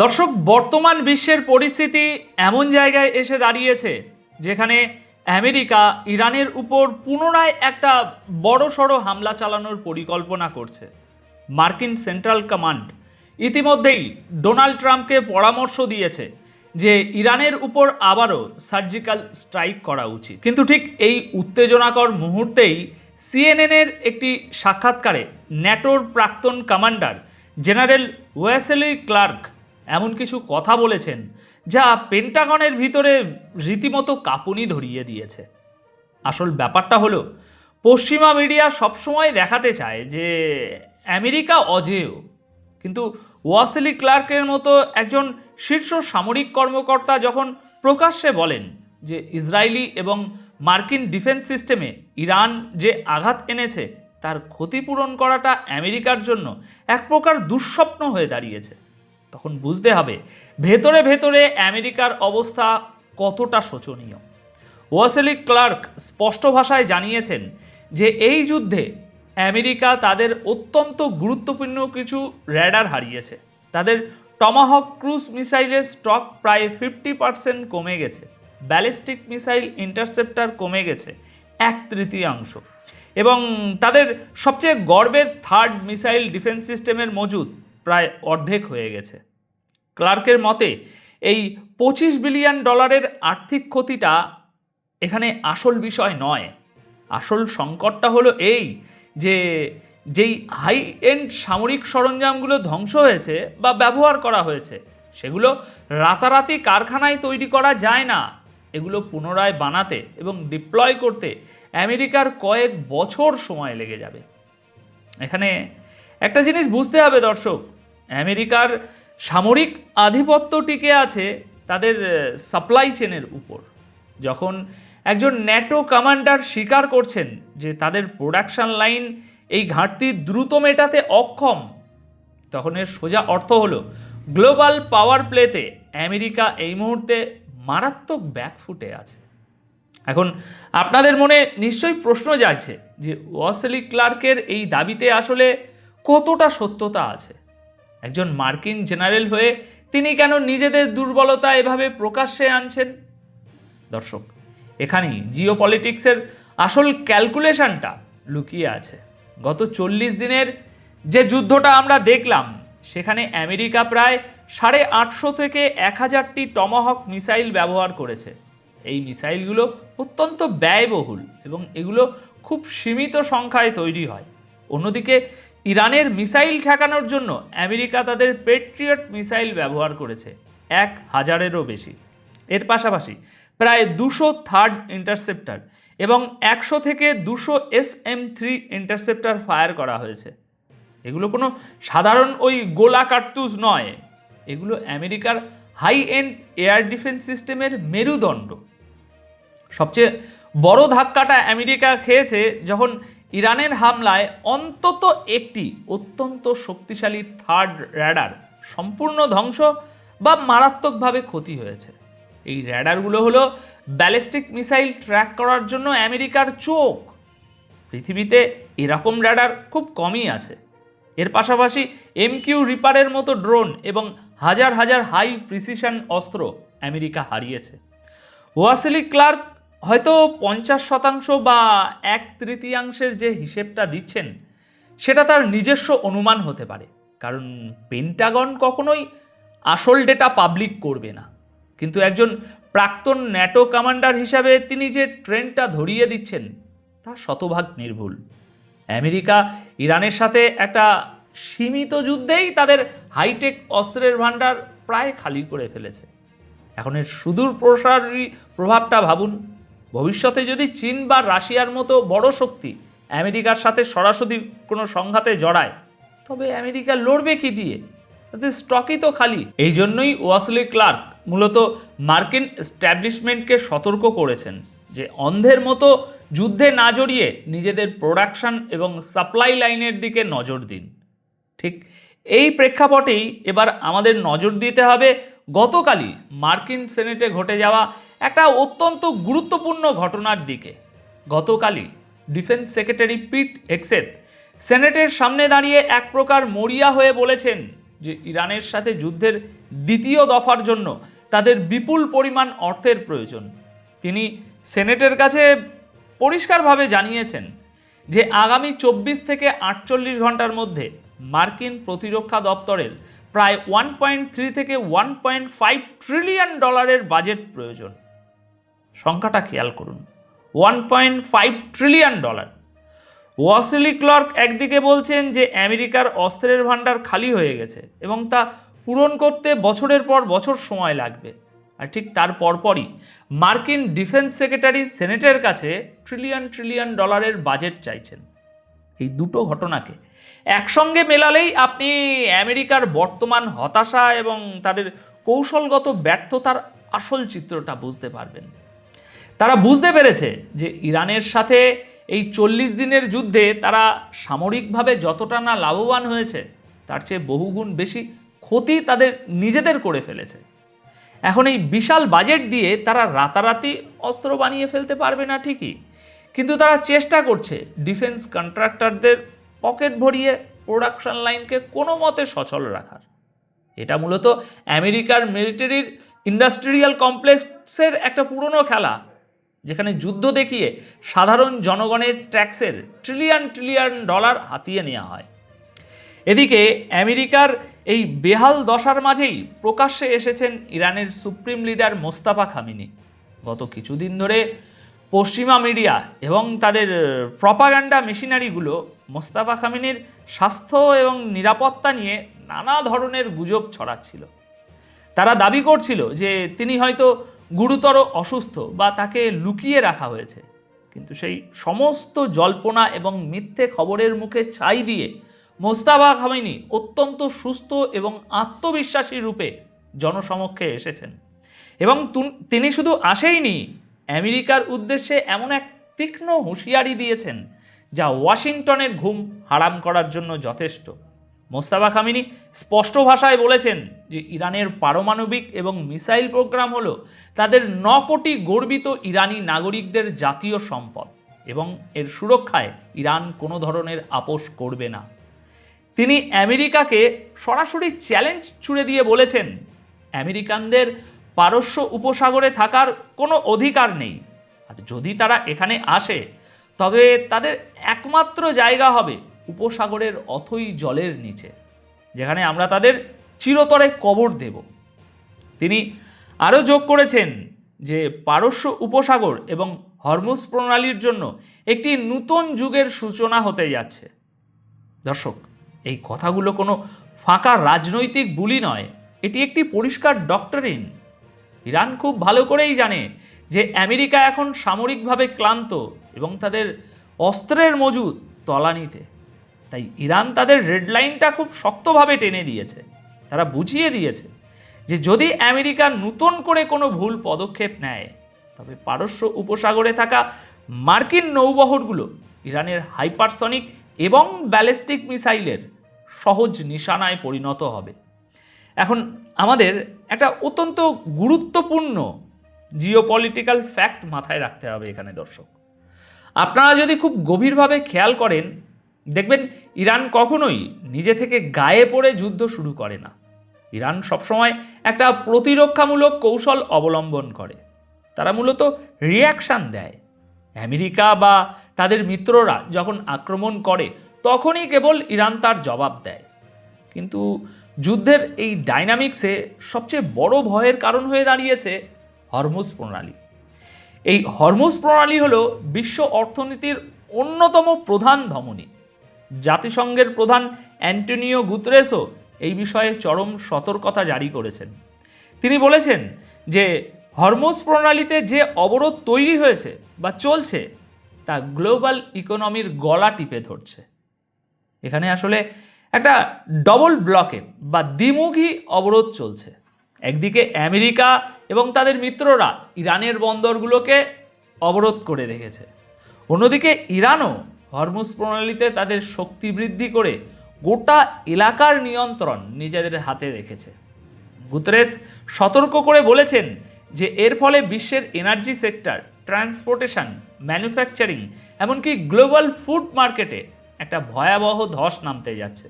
দর্শক, বর্তমান বিশ্বের পরিস্থিতি এমন জায়গায় এসে দাঁড়িয়েছে যেখানে আমেরিকা ইরানের উপর পুনরায় একটা বড়সড় হামলা চালানোর পরিকল্পনা করছে। মার্কিন সেন্ট্রাল কমান্ড ইতিমধ্যেই ডোনাল্ড ট্রাম্পকে পরামর্শ দিয়েছে যে ইরানের উপর আবারও সার্জিক্যাল স্ট্রাইক করা উচিত। কিন্তু ঠিক এই উত্তেজনাকর মুহূর্তেই সিএনএনের একটি সাক্ষাৎকারে ন্যাটোর প্রাক্তন কমান্ডার জেনারেল ওয়েসলি ক্লার্ক এমন কিছু কথা বলেছেন যা পেন্টাগনের ভিতরে রীতিমতো কাঁপুনি ধরিয়ে দিয়েছে। আসল ব্যাপারটা হলো, পশ্চিমা মিডিয়া সবসময় দেখাতে চায় যে আমেরিকা অজেয়, কিন্তু ওয়াসলি ক্লার্কের মতো একজন শীর্ষ সামরিক কর্মকর্তা যখন প্রকাশ্যে বলেন যে ইসরায়েলি এবং মার্কিন ডিফেন্স সিস্টেমে ইরান যে আঘাত এনেছে তার ক্ষতিপূরণ করাটা আমেরিকার জন্য এক প্রকার দুঃস্বপ্ন হয়ে দাঁড়িয়েছে, তখন বুঝতে হবে ভেতরে ভেতরে আমেরিকার অবস্থা কতটা শোচনীয়। ওয়াসলি ক্লার্ক স্পষ্ট ভাষায় জানিয়েছেন যে এই যুদ্ধে আমেরিকা তাদের অত্যন্ত গুরুত্বপূর্ণ কিছু র্যাডার হারিয়েছে। তাদের টমাহক ক্রুজ মিসাইলের স্টক প্রায় 50% কমে গেছে, ব্যালিস্টিক মিসাইল ইন্টারসেপ্টার কমে গেছে 1/3, এবং তাদের সবচেয়ে গর্বের থার্ড মিসাইল ডিফেন্স সিস্টেমের মজুদ প্রায় অর্ধেক হয়ে গেছে। ক্লার্কের মতে এই $25 বিলিয়ন আর্থিক ক্ষতিটা এখানে আসল বিষয় নয়। আসল সংকটটা হলো এই যে যেই হাই এন্ড সামরিক সরঞ্জামগুলো ধ্বংস হয়েছে বা ব্যবহার করা হয়েছে সেগুলো রাতারাতি কারখানায় তৈরি করা যায় না। এগুলো পুনরায় বানাতে এবং ডিপ্লয় করতে আমেরিকার কয়েক বছর সময় লেগে যাবে। এখানে একটা জিনিস বুঝতে হবে দর্শক, আমেরিকার সামরিক আধিপত্য টিকে আছে তাদের সাপ্লাই চেনের উপর। যখন একজন ন্যাটো কমান্ডার স্বীকার করছেন যে তাদের প্রোডাকশন লাইন এই ঘাটতি দ্রুত মেটাতে অক্ষম, তখন এর সোজা অর্থ হলো গ্লোবাল পাওয়ার প্লেতে আমেরিকা এই মুহূর্তে মারাত্মক ব্যাকফুটে আছে। এখন আপনাদের মনে নিশ্চয়ই প্রশ্ন জাগছে যে ওয়াসলি ক্লার্কের এই দাবিতে আসলে কতটা সত্যতা আছে। একজন মার্কিন জেনারেল হয়ে তিনি কেন নিজেদের দুর্বলতা এভাবে প্রকাশ্যে আনছেন? দর্শক, এখানেই জিওপলিটিক্সের আসল ক্যালকুলেশনটা লুকিয়ে আছে। গত 40 দিনের যে যুদ্ধটা আমরা দেখলাম সেখানে আমেরিকা প্রায় 850 থেকে 1000টি টমাহক মিসাইল ব্যবহার করেছে। এই মিসাইলগুলো অত্যন্ত ব্যয়বহুল এবং এগুলো খুব সীমিত সংখ্যায় তৈরি হয়। অন্যদিকে ইরানের মিসাইল ঠেকানোর জন্য আমেরিকা তাদের পেট্রিয়ট মিসাইল ব্যবহার করেছে 1000-এরও বেশি। এর পাশাপাশি প্রায় 200 থার্ড ইন্টারসেপ্টার এবং 100 থেকে 200 SM-3 ইন্টারসেপ্টার ফায়ার করা হয়েছে। এগুলো কোনো সাধারণ ওই গোলা কার্তুজ নয়, এগুলো আমেরিকার হাই এন্ড এয়ার ডিফেন্স সিস্টেমের মেরুদণ্ড। সবচেয়ে বড় ধাক্কাটা আমেরিকা খেয়েছে যখন ইরানের হামলায় অন্তত একটি অত্যন্ত শক্তিশালী থার্ড র্যাডার সম্পূর্ণ ধ্বংস বা মারাত্মকভাবে ক্ষতি হয়েছে। এই র্যাডারগুলো হলো ব্যালিস্টিক মিসাইল ট্র্যাক করার জন্য আমেরিকার চোখ। পৃথিবীতে এরকম র্যাডার খুব কমই আছে। এর পাশাপাশি MQ রিপারের মতো ড্রোন এবং হাজার হাজার হাই প্রিসিশন অস্ত্র আমেরিকা হারিয়েছে। ওয়াসলি ক্লার্ক হয়তো 50% বা 1/3 যে হিসেবটা দিচ্ছেন সেটা তার নিজস্ব অনুমান হতে পারে, কারণ পেন্টাগন কখনোই আসল ডেটা পাবলিক করবে না। কিন্তু একজন প্রাক্তন ন্যাটো কমান্ডার হিসাবে তিনি যে ট্রেন্ডটা ধরিয়ে দিচ্ছেন তা শতভাগ নির্ভুল। আমেরিকা ইরানের সাথে একটা সীমিত যুদ্ধেই তাদের হাইটেক অস্ত্রের ভাণ্ডার প্রায় খালি করে ফেলেছে। এখন এর সুদূর প্রসারী প্রভাবটা ভাবুন। ভবিষ্যতে যদি চীন বা রাশিয়ার মতো বড় শক্তি আমেরিকার সাথে সরাসরি কোনো সংঘাতে জড়ায়, তবে আমেরিকা লড়বে কি দিয়ে? তাদের স্টকই তো খালি। এই জন্যই ওয়াসলি ক্লার্ক মূলত মার্কিন এস্টাবলিশমেন্টকে সতর্ক করেছেন যে অন্ধের মতো যুদ্ধে না জড়িয়ে নিজেদের প্রোডাকশন এবং সাপ্লাই লাইনের দিকে নজর দিন। ঠিক এই প্রেক্ষাপটেই এবার আমাদের নজর দিতে হবে গতকালই মার্কিন সেনেটে ঘটে যাওয়া একটা অত্যন্ত গুরুত্বপূর্ণ ঘটনার দিকে। গতকালই ডিফেন্স সেক্রেটারি পিট হেগসেথ সেনেটের সামনে দাঁড়িয়ে এক প্রকার মরিয়া হয়ে বলেছেন যে ইরানের সাথে যুদ্ধের দ্বিতীয় দফার জন্য তাদের বিপুল পরিমাণ অর্থের প্রয়োজন। তিনি সেনেটের কাছে পরিষ্কারভাবে জানিয়েছেন যে আগামী 24 থেকে 48 ঘন্টার মধ্যে মার্কিন প্রতিরক্ষা দপ্তরের প্রায় 1.3 থেকে 1.5 ট্রিলিয়ন ডলারের বাজেট প্রয়োজন। সংখ্যাটা খেয়াল করুন, 1.5 ট্রিলিয়ন ডলার। ওয়াসিলি ক্লার্ক একদিকে বলছেন যে আমেরিকার অস্ত্রের ভাণ্ডার খালি হয়ে গেছে এবং তা পূরণ করতে বছরের পর বছর সময় লাগবে, আর ঠিক তার পরপরই মার্কিন ডিফেন্স সেক্রেটারি সেনেটের কাছে ট্রিলিয়ন ডলারের বাজেট চাইছেন। এই দুটো ঘটনাকে একসঙ্গে মেলালেই আপনি আমেরিকার বর্তমান হতাশা এবং তাদের কৌশলগত ব্যর্থতার আসল চিত্রটা বুঝতে পারবেন। তারা বুঝতে পেরেছে যে ইরানের সাথে এই 40 দিনের যুদ্ধে তারা সামরিকভাবে যতটা না লাভবান হয়েছে তার চেয়ে বহুগুণ বেশি ক্ষতি তাদের নিজেদের করে ফেলেছে। এখন এই বিশাল বাজেট দিয়ে তারা রাতারাতি অস্ত্র বানিয়ে ফেলতে পারবে না ঠিকই, কিন্তু তারা চেষ্টা করছে ডিফেন্স কন্ট্রাক্টরদের পকেট ভরিয়ে প্রোডাকশন লাইনকে কোনো মতে সচল রাখার। এটা মূলত আমেরিকার মিলিটারির ইন্ডাস্ট্রিয়াল কমপ্লেক্সের একটা পুরনো খেলা, যেখানে যুদ্ধ দেখিয়ে সাধারণ জনগণের ট্যাক্সের ট্রিলিয়ন ডলার হাতিয়ে নেওয়া হয়। এদিকে আমেরিকার এই বেহাল দশার মাঝেই প্রকাশ্যে এসেছেন ইরানের সুপ্রিম লিডার মোস্তাফা খামেনি। গত কিছুদিন ধরে পশ্চিমা মিডিয়া এবং তাদের প্রপাগান্ডা মেশিনারিগুলো মোস্তাফা খামেনির স্বাস্থ্য এবং নিরাপত্তা নিয়ে নানা ধরনের গুজব ছড়াচ্ছিল। তারা দাবি করছিল যে তিনি হয়তো গুরুতর অসুস্থ বা তাকে লুকিয়ে রাখা হয়েছে, কিন্তু সেই সমস্ত জল্পনা এবং মিথ্যে খবরের মুখে ছাই দিয়ে মোস্তাফা খামেনি অত্যন্ত সুস্থ এবং আত্মবিশ্বাসী রূপে জনসমক্ষে এসেছেন। এবং তিনি শুধু আসেইনি, আমেরিকার উদ্দেশ্যে এমন এক তীক্ষ্ণ হুঁশিয়ারি দিয়েছেন যা ওয়াশিংটনের ঘুম হারাম করার জন্য যথেষ্ট। মোস্তাফা খামেনি স্পষ্ট ভাষায় বলেছেন যে ইরানের পারমাণবিক এবং মিসাইল প্রোগ্রাম হলো তাদের 9 কোটি গর্বিত ইরানি নাগরিকদের জাতীয় সম্পদ এবং এর সুরক্ষায় ইরান কোনো ধরনের আপোস করবে না। তিনি আমেরিকাকে সরাসরি চ্যালেঞ্জ ছুড়ে দিয়ে বলেছেন, আমেরিকানদের পারস্য উপসাগরে থাকার কোনো অধিকার নেই, আর যদি তারা এখানে আসে তবে তাদের একমাত্র জায়গা হবে উপসাগরের অথই জলের নিচে, যেখানে আমরা তাদের চিরতরে কবর দেব। তিনি আরও যোগ করেছেন যে পারস্য উপসাগর এবং হরমুজ প্রণালীর জন্য একটি নতুন যুগের সূচনা হতে যাচ্ছে। দর্শক, এই কথাগুলো কোনো ফাঁকা রাজনৈতিক বুলি নয়, এটি একটি পরিষ্কার ডক্টরিন। ইরান খুব ভালো করেই জানে যে আমেরিকা এখন সামরিকভাবে ক্লান্ত এবং তাদের অস্ত্রের মজুদ তলানিতে। তাই ইরান তাদের রেড লাইনটা খুব শক্তভাবে টেনে দিয়েছে। তারা বুঝিয়ে দিয়েছে যে যদি আমেরিকা নতুন করে কোনো ভুল পদক্ষেপ নেয় তবে পারস্য উপসাগরে থাকা মার্কিন নৌবহরগুলো ইরানের হাইপারসনিক এবং ব্যালিস্টিক মিসাইলের সহজ নিশানায় পরিণত হবে। এখন আমাদের একটা অত্যন্ত গুরুত্বপূর্ণ জিওপলিটিক্যাল ফ্যাক্ট মাথায় রাখতে হবে এখানে দর্শক। আপনারা যদি খুব গভীরভাবে খেয়াল করেন দেখবেন ইরান কখনোই নিজে থেকে গায়ে পড়ে যুদ্ধ শুরু করে না। ইরান সবসময় একটা প্রতিরক্ষামূলক কৌশল অবলম্বন করে। তারা মূলত রিয়াকশান দেয়। আমেরিকা বা তাদের মিত্ররা যখন আক্রমণ করে তখনই কেবল ইরান তার জবাব দেয়। কিন্তু যুদ্ধের এই ডাইনামিক্সে সবচেয়ে বড় ভয়ের কারণ হয়ে দাঁড়িয়েছে হরমুজ প্রণালী। এই হরমুজ প্রণালী হলো বিশ্ব অর্থনীতির অন্যতম প্রধান ধমনী। জাতিসংঘের প্রধান অ্যান্টোনিও গুতেরেসও এই বিষয়ে চরম সতর্কতা জারি করেছেন। তিনি বলেছেন যে হরমুজ প্রণালীতে যে অবরোধ তৈরি হয়েছে বা চলছে তা গ্লোবাল ইকোনমির গলা টিপে ধরছে। এখানে আসলে একটা ডবল ব্লকেট বা দ্বিমুখী অবরোধ চলছে। একদিকে আমেরিকা এবং তাদের মিত্ররা ইরানের বন্দরগুলোকে অবরোধ করে রেখেছে, অন্যদিকে ইরানও হরমুজ প্রণালীতে তাদের শক্তি বৃদ্ধি করে গোটা এলাকার নিয়ন্ত্রণ নিজেদের হাতে রেখেছে। গুতেরেস সতর্ক করে বলেছেন যে এর ফলে বিশ্বের এনার্জি সেক্টর, ট্রান্সপোর্টেশন, ম্যানুফ্যাকচারিং এমনকি গ্লোবাল ফুড মার্কেটে একটা ভয়াবহ ধস নামতে যাচ্ছে।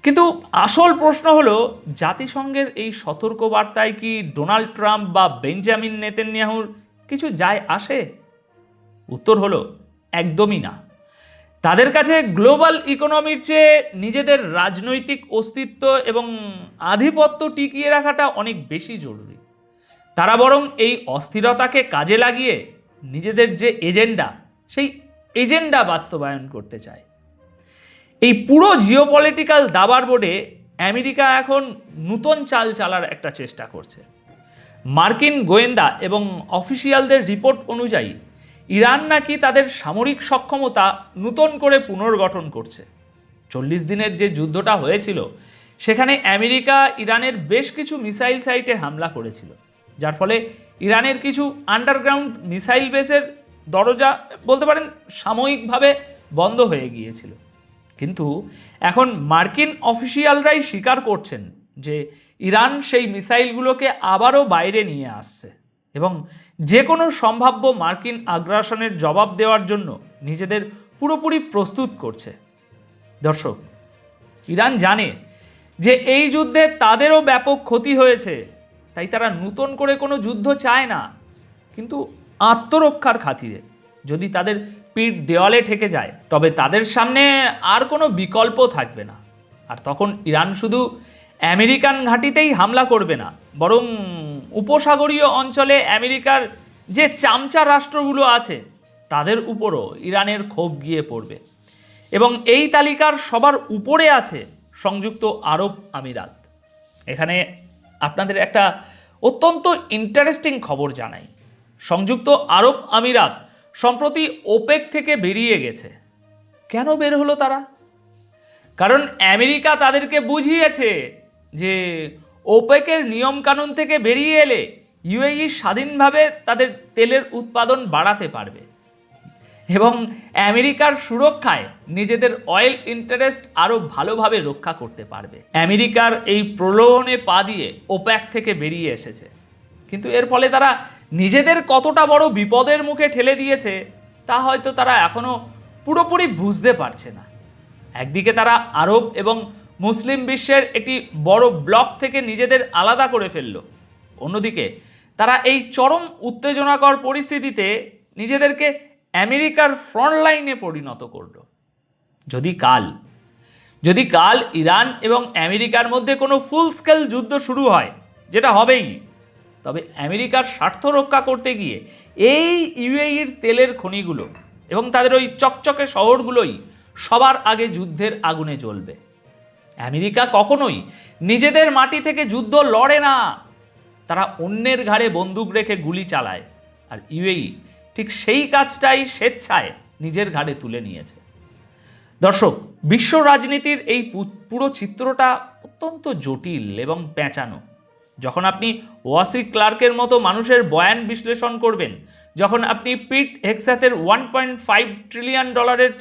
কিন্তু আসল প্রশ্ন হলো, জাতিসংঘের এই সতর্কবার্তায় কি ডোনাল্ড ট্রাম্প বা বেঞ্জামিন নেতানিয়াহুর কিছু যায় আসে? উত্তর হলো একদমই না। তাদের কাছে গ্লোবাল ইকোনমির চেয়ে নিজেদের রাজনৈতিক অস্তিত্ব এবং আধিপত্য টিকিয়ে রাখাটা অনেক বেশি জরুরি। তারা বরং এই অস্থিরতাকে কাজে লাগিয়ে নিজেদের যে এজেন্ডা, সেই এজেন্ডা বাস্তবায়ন করতে চায়। এই পুরো জিওপলিটিক্যাল দাবার বোর্ডে আমেরিকা এখন নূতন চাল চালার একটা চেষ্টা করছে। মার্কিন গোয়েন্দা এবং অফিসিয়ালদের রিপোর্ট অনুযায়ী ইরান নাকি তাদের সামরিক সক্ষমতা নূতন করে পুনর্গঠন করছে। 40 দিনের যে যুদ্ধটা হয়েছিল, সেখানে আমেরিকা ইরানের বেশ কিছু মিসাইল সাইটে হামলা করেছিল, যার ফলে ইরানের কিছু আন্ডারগ্রাউন্ড মিসাইল বেসের দরজা বলতে পারেন সাময়িকভাবে বন্ধ হয়ে গিয়েছিল। কিন্তু এখন মার্কিন অফিসিয়ালরাই স্বীকার করছেন যে ইরান সেই মিসাইলগুলোকে আবারও বাইরে নিয়ে আসছে এবং যে কোনো সম্ভাব্য মার্কিন আগ্রাসনের জবাব দেওয়ার জন্য নিজেদের পুরোপুরি প্রস্তুত করছে। দর্শক, ইরান জানে যে এই যুদ্ধে তাদেরও ব্যাপক ক্ষতি হয়েছে, তাই তারা নতুন করে কোনো যুদ্ধ চায় না। কিন্তু আত্মরক্ষার খাতিরে যদি তাদের পিঠ দেওয়ালে ঠেকে যায়, তবে তাদের সামনে আর কোনো বিকল্প থাকবে না। আর তখন ইরান শুধু আমেরিকান ঘাঁটিতেই হামলা করবে না, বরং উপসাগরীয় অঞ্চলে আমেরিকার যে চামচা রাষ্ট্রগুলো আছে তাদের উপরও ইরানের ক্ষোভ গিয়ে পড়বে। এবং এই তালিকার সবার উপরে আছে সংযুক্ত আরব আমিরাত। এখানে আপনাদের একটা অত্যন্ত ইন্টারেস্টিং খবর জানাই। সংযুক্ত আরব আমিরাত সম্প্রতি ওপেক থেকে বেরিয়ে গেছে। কেন বের হলো তারা? কারণ আমেরিকা তাদেরকে বুঝিয়েছে যে ওপেকের নিয়মকানুন থেকে বেরিয়ে এলে ইউএই স্বাধীনভাবে তাদের তেলের উৎপাদন বাড়াতে পারবে এবং আমেরিকার সুরক্ষায় নিজেদের অয়েল ইন্টারেস্ট আরও ভালোভাবে রক্ষা করতে পারবে। আমেরিকার এই প্রলোভনে পা দিয়ে ওপেক থেকে বেরিয়ে এসেছে, কিন্তু এর ফলে তারা নিজেদের কতটা বড় বিপদের মুখে ঠেলে দিয়েছে তা হয়তো তারা এখনও পুরোপুরি বুঝতে পারছে না। একদিকে তারা আরব এবং মুসলিম বিশ্বের একটি বড় ব্লক থেকে নিজেদের আলাদা করে ফেলল, অন্যদিকে তারা এই চরম উত্তেজনাকর পরিস্থিতিতে নিজেদেরকে আমেরিকার ফ্রন্টলাইনে পরিণত করল। যদি কাল ইরান এবং আমেরিকার মধ্যে কোনো ফুল স্কেল যুদ্ধ শুরু হয়, যেটা হবেই, তবে আমেরিকার স্বার্থ রক্ষা করতে গিয়ে এই ইউএইর তেলের খনিগুলো এবং তাদের ওই চকচকে শহরগুলোই সবার আগে যুদ্ধের আগুনে জ্বলবে। আমেরিকা কখনোই নিজেদের মাটি থেকে যুদ্ধ লড়ে না, তারা অন্যের ঘাড়ে বন্দুক রেখে গুলি চালায়। আর ইউএই ঠিক সেই কাজটাই স্বেচ্ছায় নিজের ঘাড়ে তুলে নিয়েছে। দর্শক, বিশ্ব রাজনীতির এই পুরো চিত্রটা অত্যন্ত জটিল এবং পেঁচানো। যখন আপনি ওয়াসি ক্লার্কের মতো মানুষের বয়ান বিশ্লেষণ করবেন, যখন আপনি পিট হেক্সাথের $1.5 ট্রিলিয়ন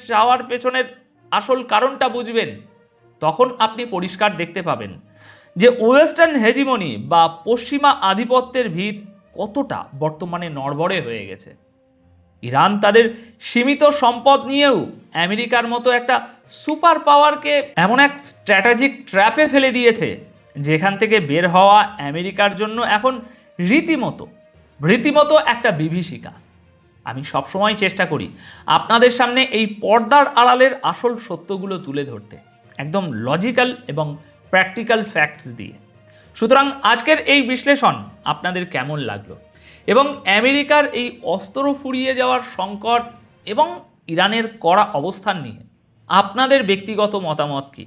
চাওয়ার পেছনের আসল কারণটা বুঝবেন, তখন আপনি পরিষ্কার দেখতে পাবেন যে ওয়েস্টার্ন হেজিমনি বা পশ্চিমা আধিপত্যের ভিত কতটা বর্তমানে নড়বড়ে হয়ে গেছে। ইরান তাদের সীমিত সম্পদ নিয়েও আমেরিকার মতো একটা সুপার পাওয়ারকে এমন এক স্ট্র্যাটেজিক ট্র্যাপে ফেলে দিয়েছে, যেখান থেকে বের হওয়া আমেরিকার জন্য এখন রীতিমতো একটা বিভীষিকা। আমি সবসময় চেষ্টা করি আপনাদের সামনে এই পর্দার আড়ালের আসল সত্যগুলো তুলে ধরতে, একদম লজিক্যাল এবং প্র্যাকটিক্যাল ফ্যাক্টস দিয়ে। সুতরাং আজকের এই বিশ্লেষণ আপনাদের কেমন লাগলো এবং আমেরিকার এই অস্ত্র ফুরিয়ে যাওয়ার সংকট এবং ইরানের কড়া অবস্থান নিয়ে আপনাদের ব্যক্তিগত মতামত কি,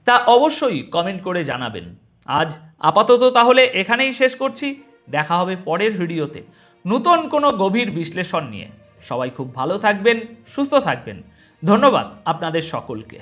তা অবশ্যই কমেন্ট করে জানাবেন। আজ আপাতত তাহলে এখানেই শেষ করছি। দেখা হবে পরের ভিডিওতে নতুন কোনো গভীর বিশ্লেষণ নিয়ে। সবাই খুব ভালো থাকবেন, সুস্থ থাকবেন। ধন্যবাদ আপনাদের সকলকে।